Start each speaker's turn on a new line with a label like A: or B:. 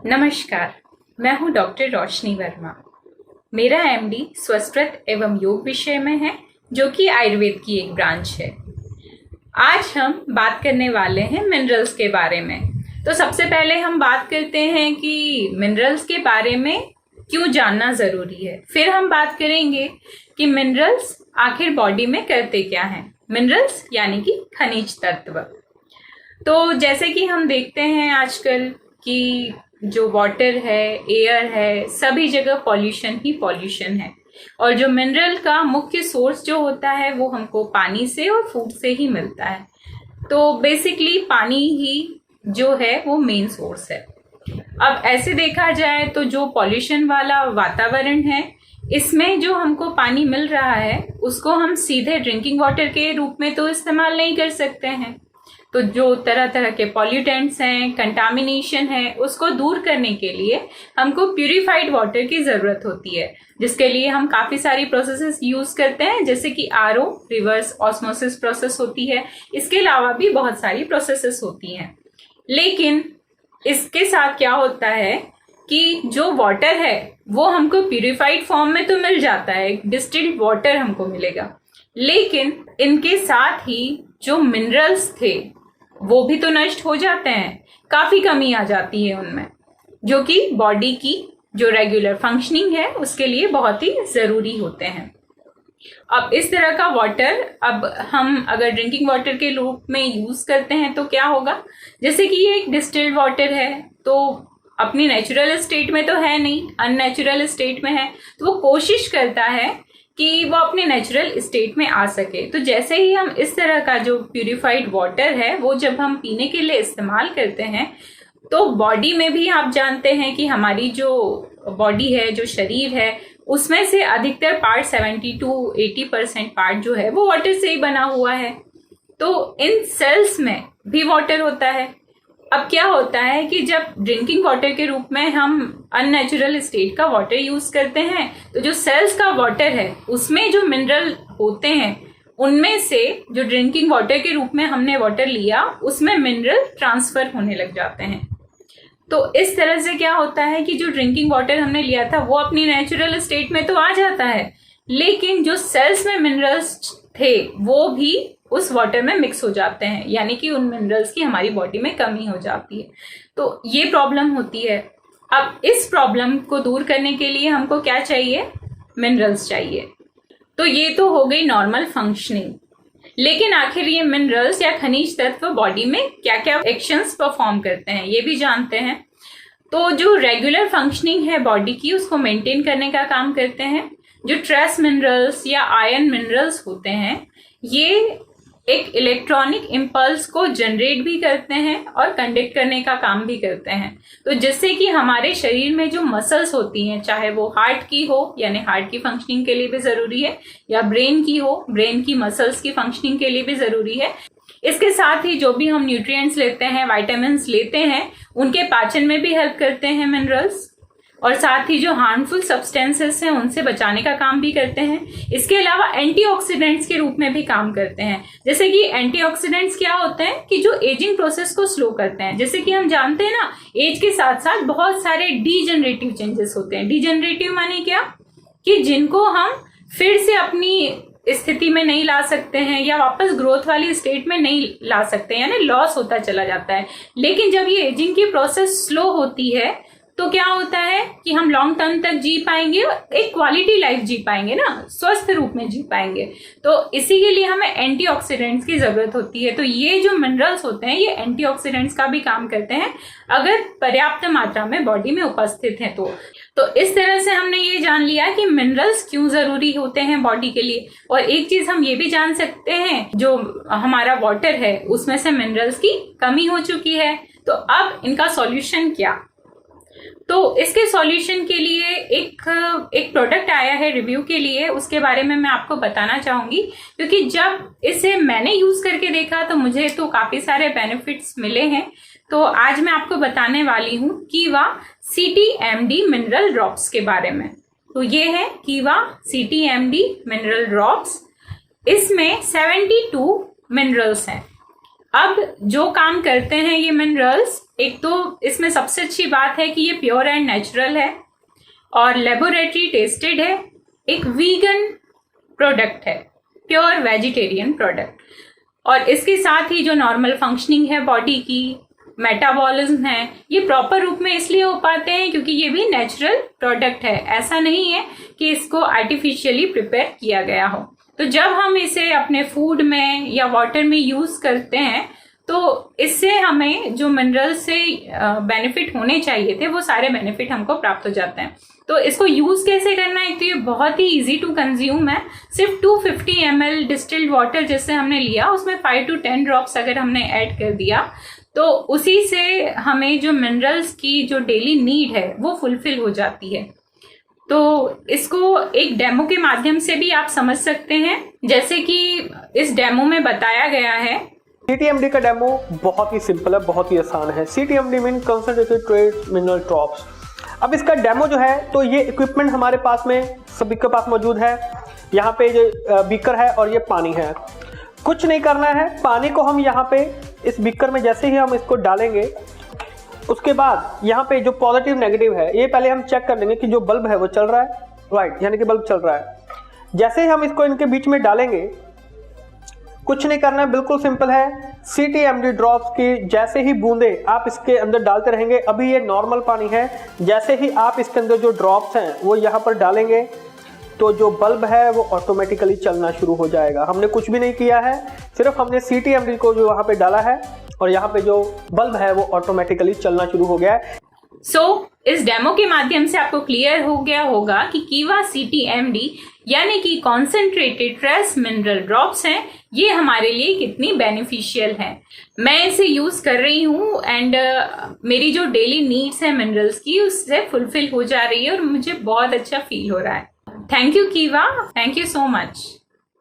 A: नमस्कार, मैं हूं डॉक्टर रोशनी वर्मा। मेरा एमडी स्वस्थ एवं योग विषय में है, जो कि आयुर्वेद की एक ब्रांच है। आज हम बात करने वाले हैं मिनरल्स के बारे में। तो सबसे पहले हम बात करते हैं कि मिनरल्स के बारे में क्यों जानना जरूरी है। फिर हम बात करेंगे कि मिनरल्स आखिर बॉडी में करते क्या हैं। मिनरल्स यानी कि खनिज तत्व। तो जैसे कि हम देखते हैं आजकल कि जो वाटर है, एयर है, सभी जगह पॉल्यूशन ही पॉल्यूशन है। और जो मिनरल का मुख्य सोर्स जो होता है वो हमको पानी से और फूड से ही मिलता है। तो बेसिकली पानी ही जो है वो मेन सोर्स है। अब ऐसे देखा जाए तो जो पॉल्यूशन वाला वातावरण है, इसमें जो हमको पानी मिल रहा है उसको हम सीधे ड्रिंकिंग वाटर के रूप में तो इस्तेमाल नहीं कर सकते हैं। तो जो तरह तरह के पॉल्यूटेंट्स हैं, कंटामिनेशन है, उसको दूर करने के लिए हमको प्यूरिफाइड वाटर की जरूरत होती है, जिसके लिए हम काफी सारी प्रोसेसेस यूज करते हैं, जैसे कि आरओ, रिवर्स ऑस्मोसिस प्रोसेस होती है। इसके अलावा भी बहुत सारी प्रोसेसेस होती हैं। लेकिन इसके साथ क्या होता है कि जो वाटर है वो हमको प्यूरिफाइड फॉर्म में तो मिल जाता है, डिस्टिल्ड वाटर हमको मिलेगा, लेकिन इनके साथ ही जो मिनरल्स थे वो भी तो नष्ट हो जाते हैं। काफी कमी आ जाती है उनमें, जो कि बॉडी की जो रेगुलर फंक्शनिंग है उसके लिए बहुत ही जरूरी होते हैं। अब इस तरह का वाटर अब हम अगर ड्रिंकिंग वाटर के रूप में यूज करते हैं तो क्या होगा, जैसे कि ये एक डिस्टिल्ड वाटर है, तो अपनी नेचुरल स्टेट में तो है नहीं, अननेचुरल स्टेट में है। तो वो कोशिश करता है कि वो अपने नेचुरल स्टेट में आ सके। तो जैसे ही हम इस तरह का जो प्यूरिफाइड वाटर है वो जब हम पीने के लिए इस्तेमाल करते हैं, तो बॉडी में भी आप जानते हैं कि हमारी जो बॉडी है, जो शरीर है, उसमें से अधिकतर पार्ट 70 to 80% पार्ट जो है वो वाटर से ही बना हुआ है। तो इन सेल्स में भी वाटर होता है। अब क्या होता है कि जब ड्रिंकिंग वाटर के रूप में हम अननेचुरल स्टेट का वाटर यूज करते हैं, तो जो सेल्स का वाटर है उसमें जो मिनरल होते हैं, उनमें से जो ड्रिंकिंग वाटर के रूप में हमने वाटर लिया उसमें मिनरल ट्रांसफर होने लग जाते हैं। तो इस तरह से क्या होता है कि जो ड्रिंकिंग वाटर हमने लिया था वो अपनी नेचुरल स्टेट में तो आ जाता है, लेकिन जो सेल्स में मिनरल्स थे वो भी उस वाटर में मिक्स हो जाते हैं, यानी कि उन मिनरल्स की हमारी बॉडी में कमी हो जाती है। तो ये प्रॉब्लम होती है। अब इस प्रॉब्लम को दूर करने के लिए हमको क्या चाहिए? मिनरल्स चाहिए। तो ये तो हो गई नॉर्मल फंक्शनिंग, लेकिन आखिर ये मिनरल्स या खनिज तत्व बॉडी में क्या क्या एक्शंस परफॉर्म करते हैं ये भी जानते हैं। तो जो रेगुलर फंक्शनिंग है बॉडी की, उसको मेंटेन करने का काम करते हैं। जो ट्रेस मिनरल्स या आयरन मिनरल्स होते हैं, ये एक इलेक्ट्रॉनिक इम्पल्स को जनरेट भी करते हैं और कंडक्ट करने का काम भी करते हैं। तो जिससे कि हमारे शरीर में जो मसल्स होती हैं, चाहे वो हार्ट की हो, यानी हार्ट की फंक्शनिंग के लिए भी जरूरी है, या ब्रेन की हो, ब्रेन की मसल्स की फंक्शनिंग के लिए भी जरूरी है। इसके साथ ही जो भी हम न्यूट्रिएंट्स लेते हैं, विटामिन्स लेते हैं, उनके पाचन में भी हेल्प करते हैं मिनरल्स। और साथ ही जो हार्मफुल सब्सटेंसेस हैं उनसे बचाने का काम भी करते हैं। इसके अलावा एंटीऑक्सीडेंट्स के रूप में भी काम करते हैं। जैसे कि एंटीऑक्सीडेंट्स क्या होते हैं कि जो एजिंग प्रोसेस को स्लो करते हैं। जैसे कि हम जानते हैं ना, एज के साथ साथ बहुत सारे डीजेनरेटिव चेंजेस होते हैं। डीजेनरेटिव माने क्या, कि जिनको हम फिर से अपनी स्थिति में नहीं ला सकते हैं या वापस ग्रोथ वाली स्टेट में नहीं ला सकते हैं, यानी लॉस होता चला जाता है। लेकिन जब ये एजिंग की प्रोसेस स्लो होती है तो क्या होता है कि हम लॉन्ग टर्म तक जी पाएंगे, एक क्वालिटी लाइफ जी पाएंगे ना, स्वस्थ रूप में जी पाएंगे। तो इसी के लिए हमें एंटीऑक्सीडेंट्स की जरूरत होती है। तो ये जो मिनरल्स होते हैं ये एंटीऑक्सीडेंट्स का भी काम करते हैं, अगर पर्याप्त मात्रा में बॉडी में उपस्थित हैं तो इस तरह से हमने ये जान लिया कि मिनरल्स क्यों जरूरी होते हैं बॉडी के लिए। और एक चीज हम ये भी जान सकते हैं, जो हमारा वाटर है उसमें से मिनरल्स की कमी हो चुकी है। तो अब इनका सॉल्यूशन क्या? तो इसके सॉल्यूशन के लिए एक प्रोडक्ट आया है रिव्यू के लिए, उसके बारे में मैं आपको बताना चाहूंगी, क्योंकि जब इसे मैंने यूज करके देखा तो मुझे तो काफी सारे बेनिफिट्स मिले हैं। तो आज मैं आपको बताने वाली हूँ कीवा CTMD मिनरल ड्रॉप्स के बारे में। तो ये है कीवा CTMD मिनरल ड्रॉप्स। इसमें 72 मिनरल्स हैं। अब जो काम करते हैं ये मिनरल्स, एक तो इसमें सबसे अच्छी बात है कि ये प्योर एंड नेचुरल है और लेबोरेटरी टेस्टेड है, एक वीगन प्रोडक्ट है, प्योर वेजिटेरियन प्रोडक्ट, और इसके साथ ही जो नॉर्मल फंक्शनिंग है बॉडी की, मेटाबॉलिज्म है, ये प्रॉपर रूप में इसलिए हो पाते हैं क्योंकि ये भी नेचुरल प्रोडक्ट है। ऐसा नहीं है कि इसको आर्टिफिशियली प्रिपेयर किया गया हो। तो जब हम इसे अपने फूड में या वाटर में यूज करते हैं तो इससे हमें जो मिनरल से बेनिफिट होने चाहिए थे वो सारे बेनिफिट हमको प्राप्त हो जाते हैं। तो इसको यूज कैसे करना है, तो ये बहुत ही इजी टू कंज्यूम है। सिर्फ 250 ml डिस्टिल्ड वाटर जैसे हमने लिया, उसमें 5 to 10 ड्रॉप्स अगर हमने ऐड कर दिया तो उसी से हमें जो मिनरल्स की जो डेली नीड है वो फुलफिल हो जाती है। तो इसको एक डेमो के माध्यम से भी आप समझ सकते हैं, जैसे कि इस डेमो में बताया गया है।
B: CTMD का डेमो बहुत ही सिंपल है, बहुत ही आसान है। CTMD mean concentrated trace mineral drops. अब इसका डेमो जो है तो ये इक्विपमेंट हमारे पास में सभी के पास मौजूद है। यहाँ पे जो बीकर है और ये पानी है। कुछ नहीं करना है, पानी को हम यहाँ पे इस बीकर में जैसे ही हम इसको डालेंगे उसके बाद यहाँ पे जो पॉजिटिव नेगेटिव है ये पहले हम चेक कर लेंगे कि जो बल्ब है वो चल रहा है, राइट, यानी कि बल्ब चल रहा है। जैसे ही हम इसको इनके बीच में डालेंगे, कुछ नहीं करना है, बिल्कुल सिंपल है। CTMD ड्रॉप्स की जैसे ही बूंदे आप इसके अंदर डालते रहेंगे। अभी ये नॉर्मल पानी है, जैसे ही आप इसके अंदर जो ड्रॉप्स हैं वो यहाँ पर डालेंगे तो जो बल्ब है वो ऑटोमेटिकली चलना शुरू हो जाएगा। हमने कुछ भी नहीं किया है, सिर्फ हमने CTMD को जो वहाँ पे डाला है और यहाँ पे जो बल्ब है वो ऑटोमेटिकली चलना शुरू हो गया है।
A: इस डेमो के माध्यम से आपको क्लियर हो गया होगा कि कीवा CTMD यानी कि कॉन्सेंट्रेटेड ट्रेस मिनरल ड्रॉप्स हैं, ये हमारे लिए कितनी बेनिफिशियल है। मैं इसे यूज कर रही हूँ एंड मेरी जो डेली नीड्स है मिनरल्स की उससे फुलफिल हो जा रही है और मुझे बहुत अच्छा फील हो रहा है। थैंक यू कीवा, थैंक यू सो मच।